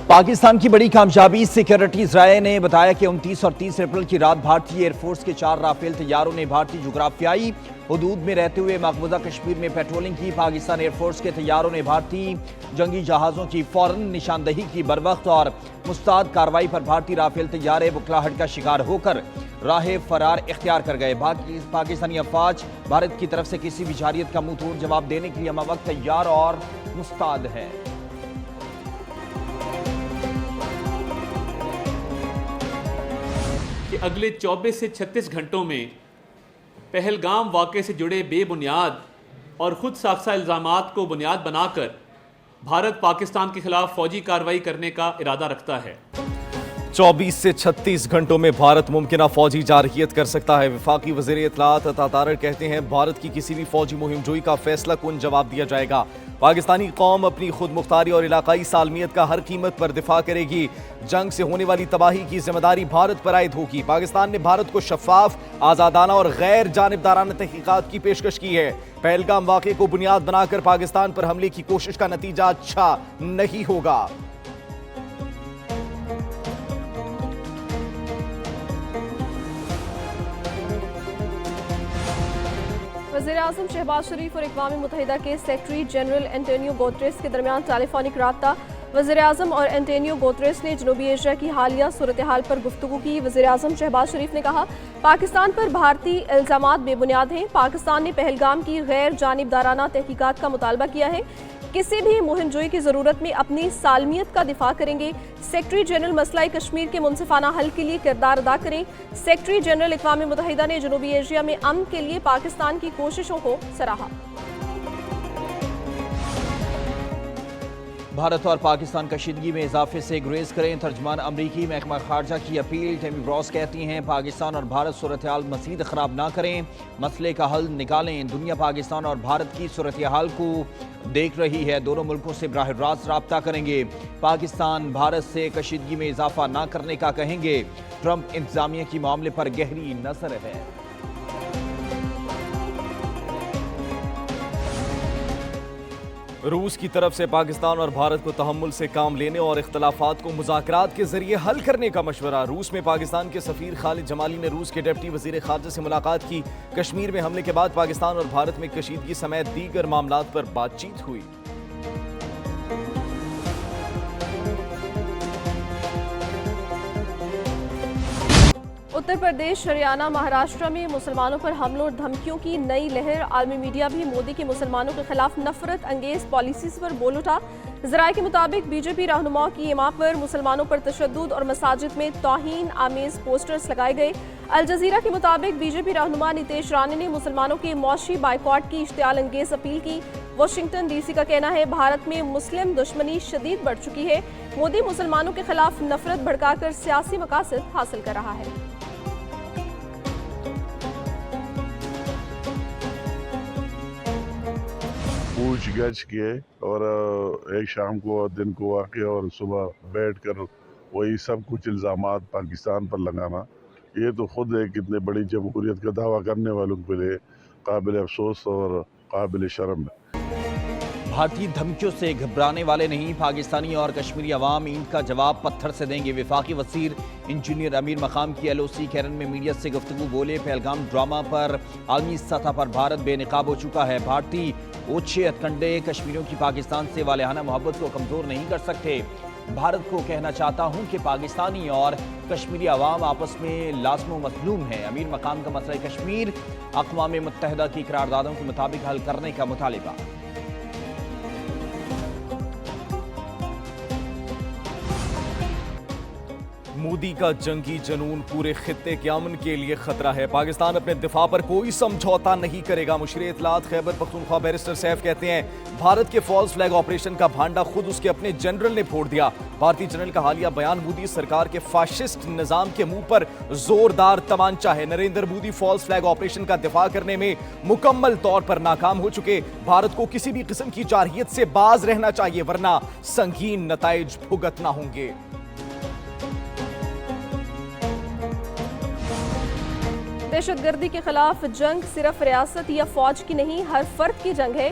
پاکستان کی بڑی کامیابی سیکیورٹی ذرائع نے بتایا کہ 29 اور 30 اپریل کی رات بھارتی ایئر فورس کے 4 رافیل طیاروں نے بھارتی جغرافیائی حدود میں رہتے ہوئے مقبوضہ کشمیر میں پیٹرولنگ کی۔ پاکستان ایئر فورس کے طیاروں نے بھارتی جنگی جہازوں کی فوراً نشاندہی کی۔ بروقت اور مستعد کارروائی پر بھارتی رافیل طیارے بکھلاہٹ کا شکار ہو کر راہ فرار اختیار کر گئے۔ پاکستانی افواج بھارت کی طرف سے کسی بھی جارحیت کا منہ توڑ جواب دینے کے لیے ہمہ وقت تیار اور مستعد ہے۔ کہ اگلے 24 سے 36 گھنٹوں میں پہلگام واقعے سے جڑے بے بنیاد اور خود ساختہ الزامات کو بنیاد بنا کر بھارت پاکستان کے خلاف فوجی کارروائی کرنے کا ارادہ رکھتا ہے۔ 24 سے 36 گھنٹوں میں بھارت ممکنہ فوجی جارحیت کر سکتا ہے۔ وفاقی وزیر اطلاعات عطا تارڑ کہتے ہیں بھارت کی کسی بھی فوجی مہم جوئی کا فیصلہ کن جواب دیا جائے گا۔ پاکستانی قوم اپنی خود مختاری اور علاقائی سالمیت کا ہر قیمت پر دفاع کرے گی۔ جنگ سے ہونے والی تباہی کی ذمہ داری بھارت پر عائد ہوگی۔ پاکستان نے بھارت کو شفاف، آزادانہ اور غیر جانبدارانہ تحقیقات کی پیشکش کی ہے۔ پہلگام واقعے کو بنیاد بنا کر پاکستان پر حملے کی کوشش کا نتیجہ اچھا نہیں ہوگا۔ وزیراعظم شہباز شریف اور اقوام متحدہ کے سیکرٹری جنرل انٹونیو گوتریس کے درمیان ٹیلی فونک رابطہ۔ وزیراعظم اور انٹونیو گوتریس نے جنوبی ایشیا کی حالیہ صورتحال پر گفتگو کی۔ وزیراعظم شہباز شریف نے کہا پاکستان پر بھارتی الزامات بے بنیاد ہیں۔ پاکستان نے پہلگام کی غیر جانبدارانہ تحقیقات کا مطالبہ کیا ہے۔ کسی بھی مہم جوئی کی ضرورت میں اپنی سالمیت کا دفاع کریں گے۔ سیکرٹری جنرل مسئلہ کشمیر کے منصفانہ حل کے لیے کردار ادا کریں۔ سیکرٹری جنرل اقوام متحدہ نے جنوبی ایشیا میں امن کے لیے پاکستان کی کوششوں کو سراہا۔ بھارت اور پاکستان کشیدگی میں اضافے سے گریز کریں۔ ترجمان امریکی محکمہ خارجہ کی اپیل۔ ٹیمی براس کہتی ہیں پاکستان اور بھارت صورتحال مزید خراب نہ کریں، مسئلے کا حل نکالیں۔ دنیا پاکستان اور بھارت کی صورتحال کو دیکھ رہی ہے، دونوں ملکوں سے براہ راست رابطہ کریں گے۔ پاکستان بھارت سے کشیدگی میں اضافہ نہ کرنے کا کہیں گے۔ ٹرمپ انتظامیہ کی معاملے پر گہری نظر ہے۔ روس کی طرف سے پاکستان اور بھارت کو تحمل سے کام لینے اور اختلافات کو مذاکرات کے ذریعے حل کرنے کا مشورہ۔ روس میں پاکستان کے سفیر خالد جمالی نے روس کے ڈپٹی وزیر خارجہ سے ملاقات کی۔ کشمیر میں حملے کے بعد پاکستان اور بھارت میں کشیدگی سمیت دیگر معاملات پر بات چیت ہوئی۔ اتر پردیش، ہریانہ، مہاراشٹر میں مسلمانوں پر حملوں اور دھمکیوں کی نئی لہر۔ عالمی میڈیا بھی مودی کی مسلمانوں کے خلاف نفرت انگیز پالیسیز پر بول اٹھا۔ ذرائع کے مطابق بی جے پی رہنماؤں کی ایما پر مسلمانوں پر تشدد اور مساجد میں توہین آمیز پوسٹرز لگائے گئے۔ الجزیرہ کے مطابق بی جے پی رہنما نتیش رانی نے مسلمانوں کے معاشی بائیکاٹ کی اشتعال انگیز اپیل کی۔ واشنگٹن ڈی سی کا کہنا ہے بھارت میں مسلم دشمنی شدید بڑھ چکی ہے۔ مودی مسلمانوں کے خلاف نفرت بھڑکا کر سیاسی مقاصد حاصل کر رہا ہے۔ پوچھ گچھ کیے اور ایک شام کو دن کو واقع اور صبح بیٹھ کر وہی سب کچھ الزامات پاکستان پر لگانا، یہ تو خود ایک اتنے بڑی جمہوریت کا دعویٰ کرنے والوں کے لیے قابل افسوس اور قابل شرم ہے۔ بھارتی دھمکیوں سے گھبرانے والے نہیں، پاکستانی اور کشمیری عوام اینٹ کا جواب پتھر سے دیں گے۔ وفاقی وزیر انجینئر امیر مقام کی ایل او سی کیرن میں میڈیا سے گفتگو بولے پہلگام ڈرامہ پر عالمی سطح پر بھارت بے نقاب ہو چکا ہے۔ بھارتی اوچھے ہتھکنڈے کشمیریوں کی پاکستان سے والہانہ محبت کو کمزور نہیں کر سکتے۔ بھارت کو کہنا چاہتا ہوں کہ پاکستانی اور کشمیری عوام آپس میں لازم و مظلوم ہیں۔ امیر مقام کا مسئلہ کشمیر اقوام متحدہ کی قراردادوں کے مطابق حل کرنے کا مطالبہ۔ مودی کا جنگی جنون پورے خطے کے امن کے لیے خطرہ ہے۔ پاکستان اپنے دفاع پر کوئی سمجھوتا نہیں کرے گا۔ مشیر اطلاعات خیبر پختونخوا بیرسٹر سیف کہتے ہیں بھارت کے فالس فلیگ آپریشن کا بھانڈا خود اس کے اپنے جنرل نے پھوڑ دیا۔ بھارتی جنرل کا حالیہ بیان مودی سرکار کے فاشسٹ نظام کے منہ پر زوردار تمانچہ ہے۔ Narendra Modi false flag operation کا دفاع کرنے میں مکمل طور پر ناکام ہو چکے۔ بھارت کو کسی بھی قسم کی جارحیت سے باز رہنا چاہیے ورنہ سنگین نتائج بھگتنا ہوں گے۔ دہشت گردی کے خلاف جنگ صرف ریاست یا فوج کی نہیں، ہر فرد کی جنگ ہے۔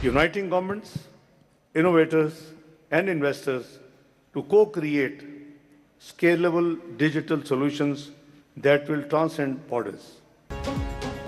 Uniting governments, innovators and investors to co-create scalable digital solutions that will transcend borders.